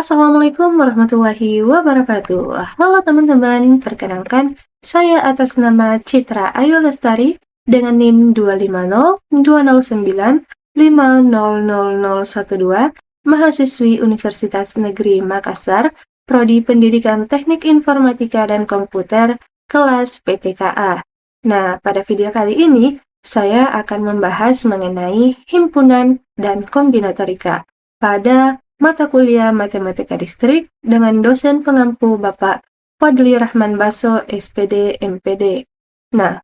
Assalamualaikum warahmatullahi wabarakatuh. Halo teman-teman, perkenalkan saya atas nama Citra Ayu Lestari dengan NIM 2502095000012, mahasiswi Universitas Negeri Makassar, Prodi Pendidikan Teknik Informatika dan Komputer, kelas PTKA. Nah, pada video kali ini saya akan membahas mengenai himpunan dan kombinatorika pada mata kuliah Matematika Distrik dengan dosen pengampu Bapak Fadli Rahman Baso, SPD, MPD. Nah,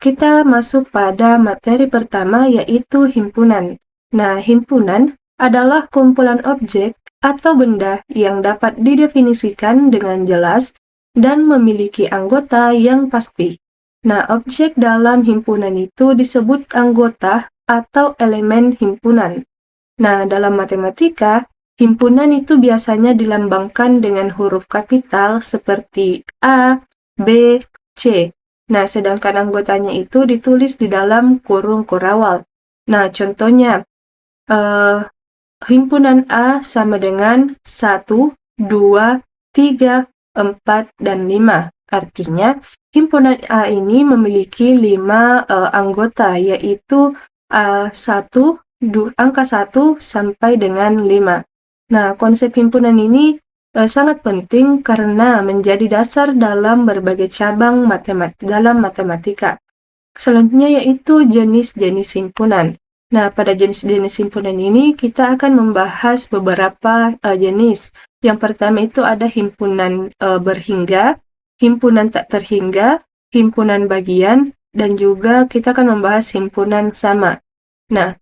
kita masuk pada materi pertama yaitu himpunan. Nah, himpunan adalah kumpulan objek atau benda yang dapat didefinisikan dengan jelas dan memiliki anggota yang pasti. Nah, objek dalam himpunan itu disebut anggota atau elemen himpunan. Nah, dalam matematika, himpunan itu biasanya dilambangkan dengan huruf kapital seperti A, B, C. Nah, sedangkan anggotanya itu ditulis di dalam kurung kurawal. Nah, contohnya, himpunan A sama dengan 1, 2, 3, 4, dan 5. Artinya, himpunan A ini memiliki 5 anggota, yaitu 1, angka 1 sampai dengan 5. Nah, konsep himpunan ini sangat penting karena menjadi dasar dalam berbagai cabang dalam matematika. Selanjutnya yaitu jenis-jenis himpunan. Nah, pada jenis-jenis himpunan ini kita akan membahas beberapa jenis. Yang pertama itu ada himpunan berhingga, himpunan tak terhingga, himpunan bagian, dan juga kita akan membahas himpunan sama. Nah,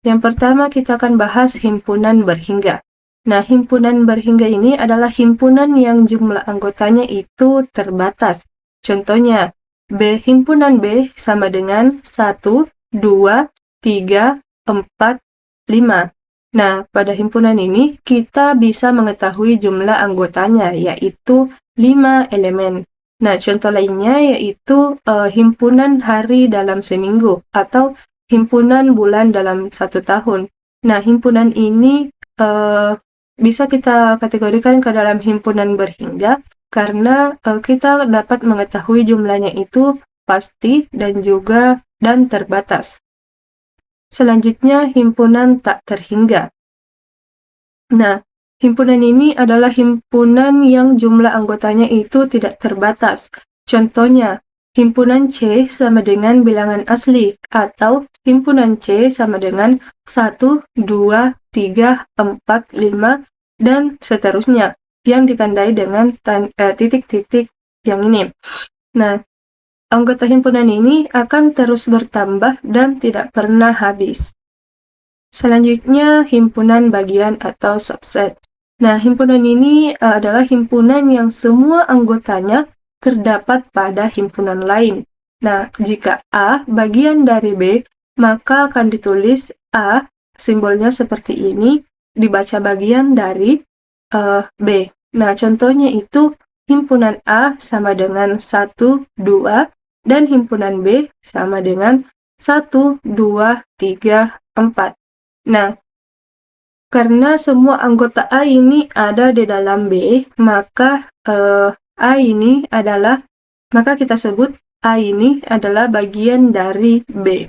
yang pertama kita akan bahas himpunan berhingga. Nah, himpunan berhingga ini adalah himpunan yang jumlah anggotanya itu terbatas. Contohnya, himpunan B sama dengan 1, 2, 3, 4, 5. Nah, pada himpunan ini kita bisa mengetahui jumlah anggotanya, yaitu 5 elemen. Nah, contoh lainnya yaitu himpunan hari dalam seminggu atau himpunan bulan dalam 1 tahun. Nah, himpunan ini bisa kita kategorikan ke dalam himpunan berhingga karena kita dapat mengetahui jumlahnya itu pasti dan terbatas. Selanjutnya, himpunan tak terhingga. Nah, himpunan ini adalah himpunan yang jumlah anggotanya itu tidak terbatas. Contohnya, himpunan C sama dengan bilangan asli, atau himpunan C sama dengan 1, 2, 3, 4, 5, dan seterusnya, yang ditandai dengan titik-titik yang ini. Nah, anggota himpunan ini akan terus bertambah dan tidak pernah habis. Selanjutnya, himpunan bagian atau subset. Nah, himpunan ini adalah himpunan yang semua anggotanya terdapat pada himpunan lain. Nah, jika A bagian dari B, maka akan ditulis A, simbolnya seperti ini, dibaca bagian dari B. Nah, contohnya itu himpunan A sama dengan 1, 2, dan himpunan B sama dengan 1, 2, 3, 4. Nah, karena semua anggota A ini ada di dalam B, maka kita sebut A ini adalah bagian dari B.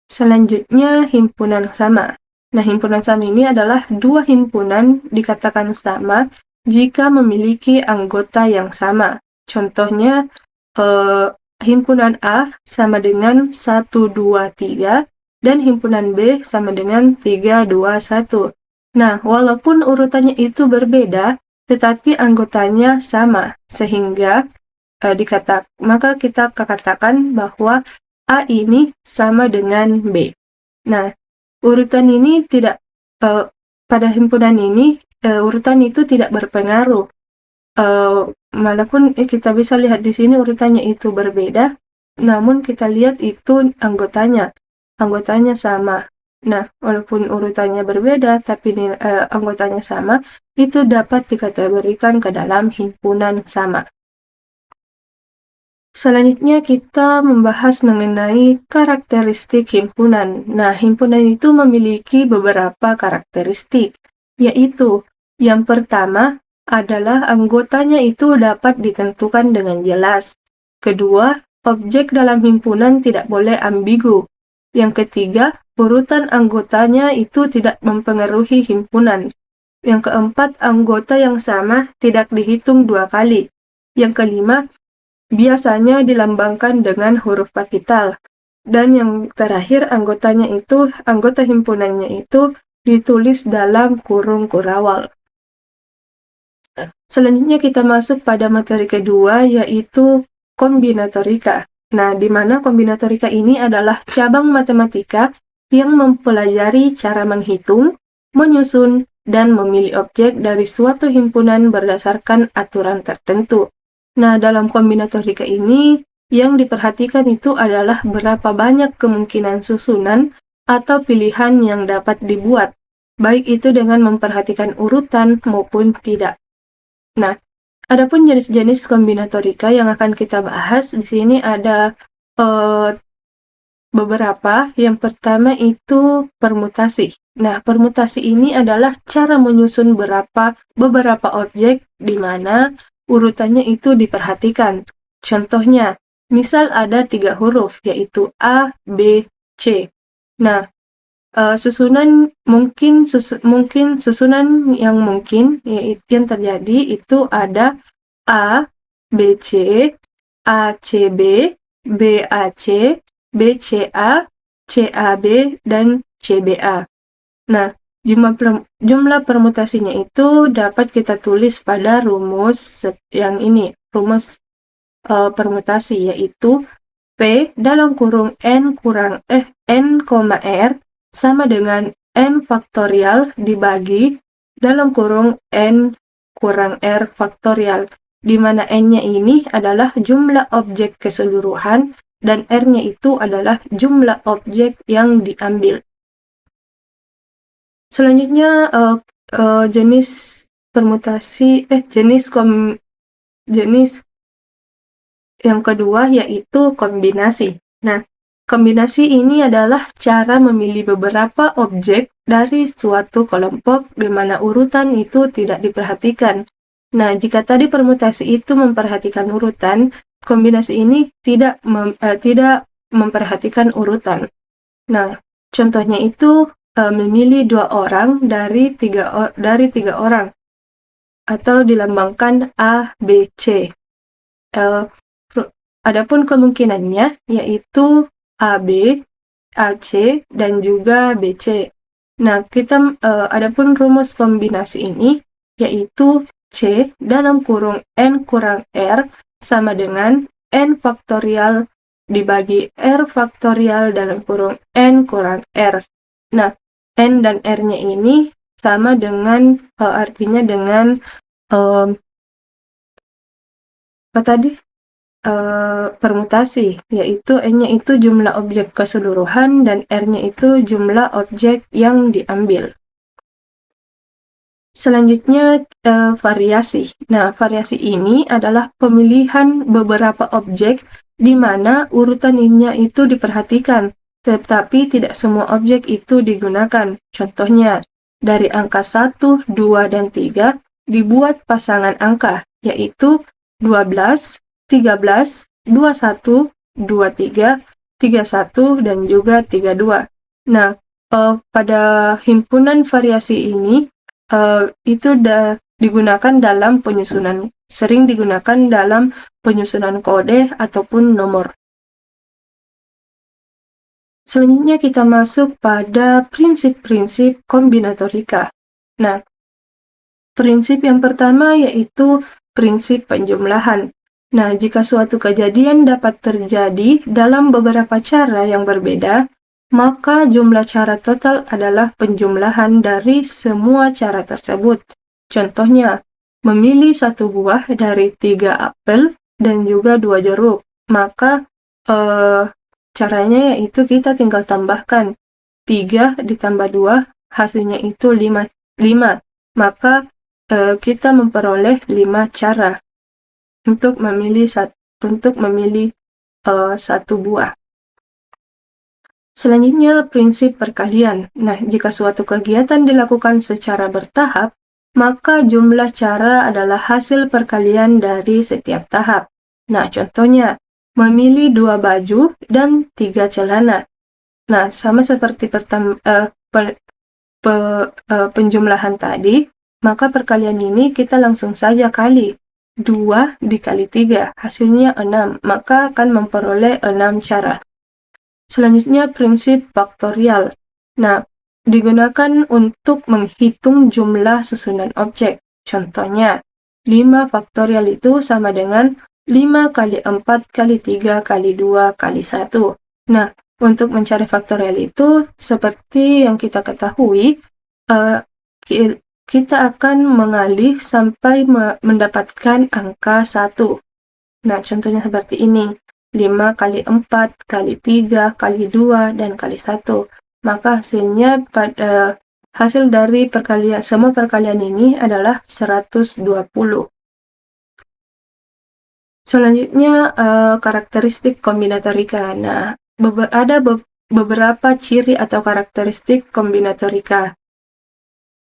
Selanjutnya, himpunan sama. Nah, himpunan sama ini adalah dua himpunan dikatakan sama jika memiliki anggota yang sama. Contohnya, himpunan A sama dengan 1, 2, 3, dan himpunan B sama dengan 3, 2, 1. Nah, walaupun urutannya itu berbeda, tetapi anggotanya sama, sehingga maka kita katakan bahwa A ini sama dengan B. Nah, urutan ini pada himpunan ini, urutan itu tidak berpengaruh. Walaupun kita bisa lihat di sini urutannya itu berbeda, namun kita lihat itu anggotanya sama. Nah, walaupun urutannya berbeda, tapi anggotanya sama, itu dapat dikategorikan ke dalam himpunan sama. Selanjutnya kita membahas mengenai karakteristik himpunan. Nah, himpunan itu memiliki beberapa karakteristik. yaitu yang pertama adalah anggotanya itu dapat ditentukan dengan jelas. Kedua, objek dalam himpunan tidak boleh ambigu. Yang ketiga, urutan anggotanya itu tidak mempengaruhi himpunan. Yang keempat, anggota yang sama tidak dihitung 2 kali. Yang kelima, biasanya dilambangkan dengan huruf kapital. Dan yang terakhir, anggota himpunannya itu ditulis dalam kurung kurawal. Selanjutnya kita masuk pada materi kedua, yaitu kombinatorika. Nah, di mana kombinatorika ini adalah cabang matematika yang mempelajari cara menghitung, menyusun, dan memilih objek dari suatu himpunan berdasarkan aturan tertentu. Nah, dalam kombinatorika ini, yang diperhatikan itu adalah berapa banyak kemungkinan susunan atau pilihan yang dapat dibuat, baik itu dengan memperhatikan urutan maupun tidak. Nah, adapun jenis-jenis kombinatorika yang akan kita bahas di sini ada beberapa. Yang pertama itu permutasi. Nah, permutasi ini adalah cara menyusun beberapa objek di mana urutannya itu diperhatikan. Contohnya, misal ada 3 huruf, yaitu A, B, C. Nah, susunan yaitu yang terjadi itu ada A, B, C, A, C, B, B, A, C, B, C, A, C, A, B, dan C, B, A. Nah, jumlah permutasinya itu dapat kita tulis pada rumus yang ini, rumus permutasi, yaitu P dalam kurung N, R sama dengan N faktorial dibagi dalam kurung N kurang R faktorial, di mana N-nya ini adalah jumlah objek keseluruhan dan R-nya itu adalah jumlah objek yang diambil. Selanjutnya jenis permutasi, jenis yang kedua yaitu kombinasi. Nah, kombinasi ini adalah cara memilih beberapa objek dari suatu kelompok di mana urutan itu tidak diperhatikan. Nah, jika tadi permutasi itu memperhatikan urutan, kombinasi ini tidak memperhatikan urutan. Nah, contohnya itu memilih 2 orang dari 3 orang, atau dilambangkan A, B, C. Adapun kemungkinannya yaitu AB, AC, dan juga BC. Nah, adapun rumus kombinasi ini yaitu C dalam kurung N kurang R sama dengan N faktorial dibagi R faktorial dalam kurung N kurang R. Nah, N dan R-nya ini sama dengan, artinya dengan, permutasi, yaitu N-nya itu jumlah objek keseluruhan dan R-nya itu jumlah objek yang diambil. Selanjutnya, variasi. Nah, variasi ini adalah pemilihan beberapa objek di mana urutannya itu diperhatikan, tetapi tidak semua objek itu digunakan. Contohnya, dari angka 1, 2, dan 3 dibuat pasangan angka, yaitu 12, 13, 21, 23, 31, dan juga 32. Nah, pada himpunan variasi ini itu sering digunakan dalam penyusunan kode ataupun nomor. Selanjutnya kita masuk pada prinsip-prinsip kombinatorika. Nah, prinsip yang pertama yaitu prinsip penjumlahan. Nah, jika suatu kejadian dapat terjadi dalam beberapa cara yang berbeda, maka jumlah cara total adalah penjumlahan dari semua cara tersebut. Contohnya, memilih 1 buah dari 3 apel dan juga 2 jeruk. Maka, caranya yaitu kita tinggal tambahkan 3 ditambah 2, hasilnya itu 5. Maka kita memperoleh 5 cara untuk memilih 1 buah. Selanjutnya, prinsip perkalian. Nah, jika suatu kegiatan dilakukan secara bertahap, maka jumlah cara adalah hasil perkalian dari setiap tahap. Nah, contohnya, memilih 2 baju dan 3 celana. Nah, sama seperti penjumlahan tadi, maka perkalian ini kita langsung saja kali. 2 dikali 3, hasilnya 6, maka akan memperoleh 6 cara. Selanjutnya, prinsip faktorial. Nah, digunakan untuk menghitung jumlah susunan objek. Contohnya, 5 faktorial itu sama dengan 5 kali 4 kali 3 kali 2 kali 1. Nah, untuk mencari faktorial itu, seperti yang kita ketahui, kita akan mengalih sampai mendapatkan angka 1. Nah, contohnya seperti ini. 5 kali 4 kali 3 kali 2 dan kali 1. Maka hasilnya hasil dari semua perkalian ini adalah 120. Selanjutnya, karakteristik kombinatorika. Nah, ada beberapa ciri atau karakteristik kombinatorika.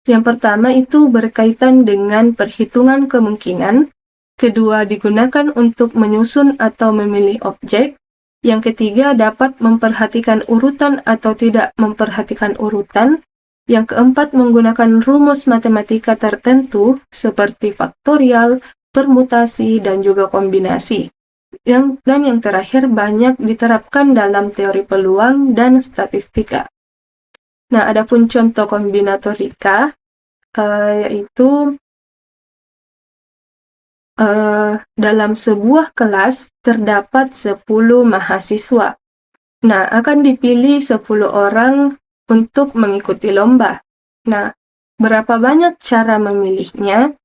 Yang pertama itu berkaitan dengan perhitungan kemungkinan. Kedua, digunakan untuk menyusun atau memilih objek. Yang ketiga, dapat memperhatikan urutan atau tidak memperhatikan urutan. Yang keempat, menggunakan rumus matematika tertentu seperti faktorial, permutasi, dan juga kombinasi. Dan yang terakhir, banyak diterapkan dalam teori peluang dan statistika. Nah, adapun contoh kombinatorika, yaitu dalam sebuah kelas terdapat 10 mahasiswa. Nah, akan dipilih 10 orang untuk mengikuti lomba. Nah, berapa banyak cara memilihnya?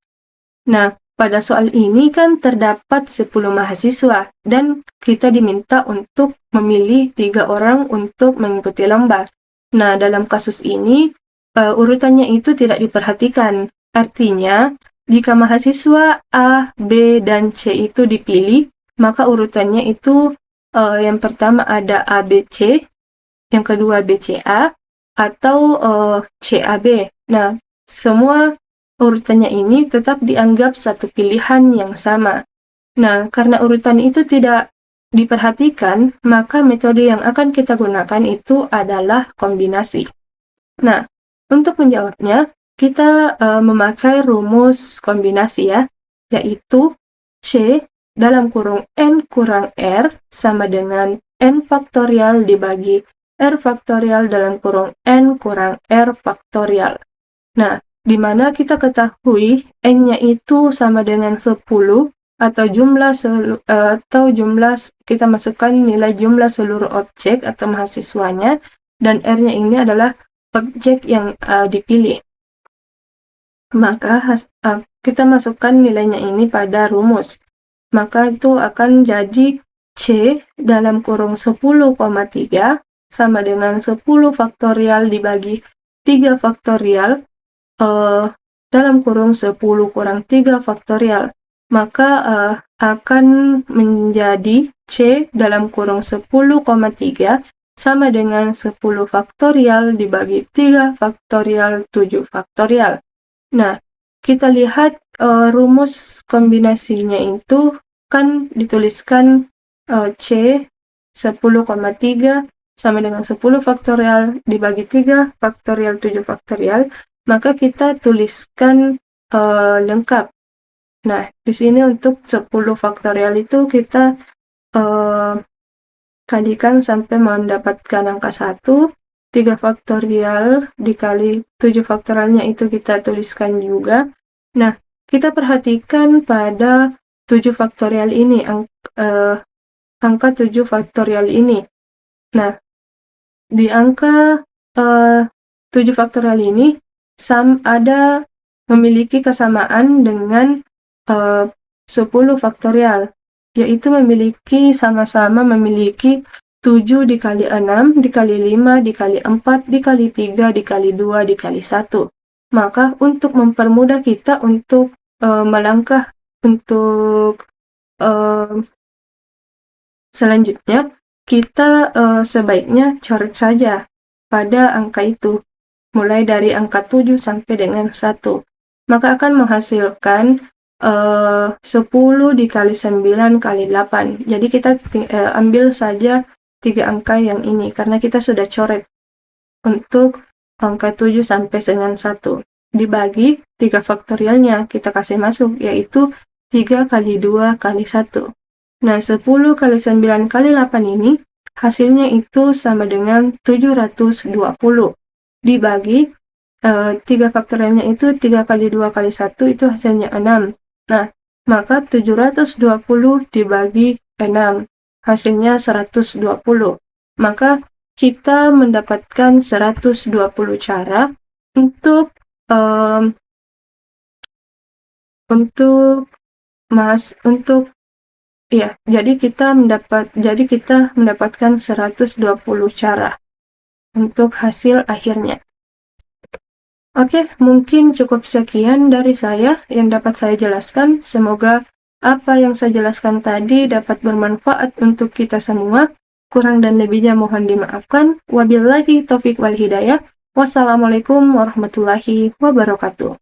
Nah, pada soal ini kan terdapat 10 mahasiswa dan kita diminta untuk memilih 3 orang untuk mengikuti lomba. Nah, dalam kasus ini, urutannya itu tidak diperhatikan. Artinya, jika mahasiswa A, B, dan C itu dipilih, maka urutannya itu yang pertama ada A, B, C, yang kedua B, C, A, atau C, A, B. Nah, semua urutannya ini tetap dianggap satu pilihan yang sama. Nah, karena urutan itu tidak diperhatikan, maka metode yang akan kita gunakan itu adalah kombinasi. Nah, untuk menjawabnya, kita memakai rumus kombinasi ya, yaitu C dalam kurung N kurang R sama dengan N faktorial dibagi R faktorial dalam kurung N kurang R faktorial. Nah, di mana kita ketahui N-nya itu sama dengan 10 atau jumlah kita masukkan nilai jumlah seluruh objek atau mahasiswanya, dan R-nya ini adalah objek yang dipilih. Maka kita masukkan nilainya ini pada rumus. Maka itu akan jadi C dalam kurung 10,3 sama dengan 10 faktorial dibagi 3 faktorial dalam kurung 10 kurang 3 faktorial. Maka akan menjadi C dalam kurung 10,3 sama dengan 10 faktorial dibagi 3 faktorial 7 faktorial. Nah, kita lihat rumus kombinasinya itu kan dituliskan C 10,3 sama dengan 10 faktorial dibagi 3 faktorial 7 faktorial, maka kita tuliskan lengkap. Nah, di sini untuk 10 faktorial itu kita kalikan sampai mendapatkan angka 1. 3 faktorial dikali 7 faktorialnya itu kita tuliskan juga. Nah, kita perhatikan pada 7 faktorial ini, angka 7 faktorial ini. Nah, di angka 7 faktorial ini ada memiliki kesamaan dengan 10 faktorial, yaitu sama-sama memiliki 7 dikali 6, dikali 5, dikali 4, dikali 3, dikali 2, dikali 1. Maka untuk mempermudah kita untuk melangkah untuk selanjutnya, kita sebaiknya coret saja pada angka itu, mulai dari angka 7 sampai dengan 1. Maka akan menghasilkan 10 dikali 9 kali 8. Jadi kita ambil saja 3 angka yang ini, karena kita sudah coret untuk angka 7 sampai dengan 1. Dibagi 3 faktorialnya, kita kasih masuk, yaitu 3 kali 2 kali 1. Nah, 10 kali 9 kali 8 ini, hasilnya itu sama dengan 720. Dibagi 3 faktorialnya itu 3 kali 2 kali 1 itu hasilnya 6. Nah, maka 720 dibagi 6, hasilnya 120. Maka kita mendapatkan 120 cara untuk jadi kita mendapatkan 120 cara untuk hasil akhirnya. Oke, mungkin cukup sekian dari saya yang dapat saya jelaskan. Semoga apa yang saya jelaskan tadi dapat bermanfaat untuk kita semua. Kurang dan lebihnya mohon dimaafkan. Wabillahi taufiq wal hidayah. Wassalamualaikum warahmatullahi wabarakatuh.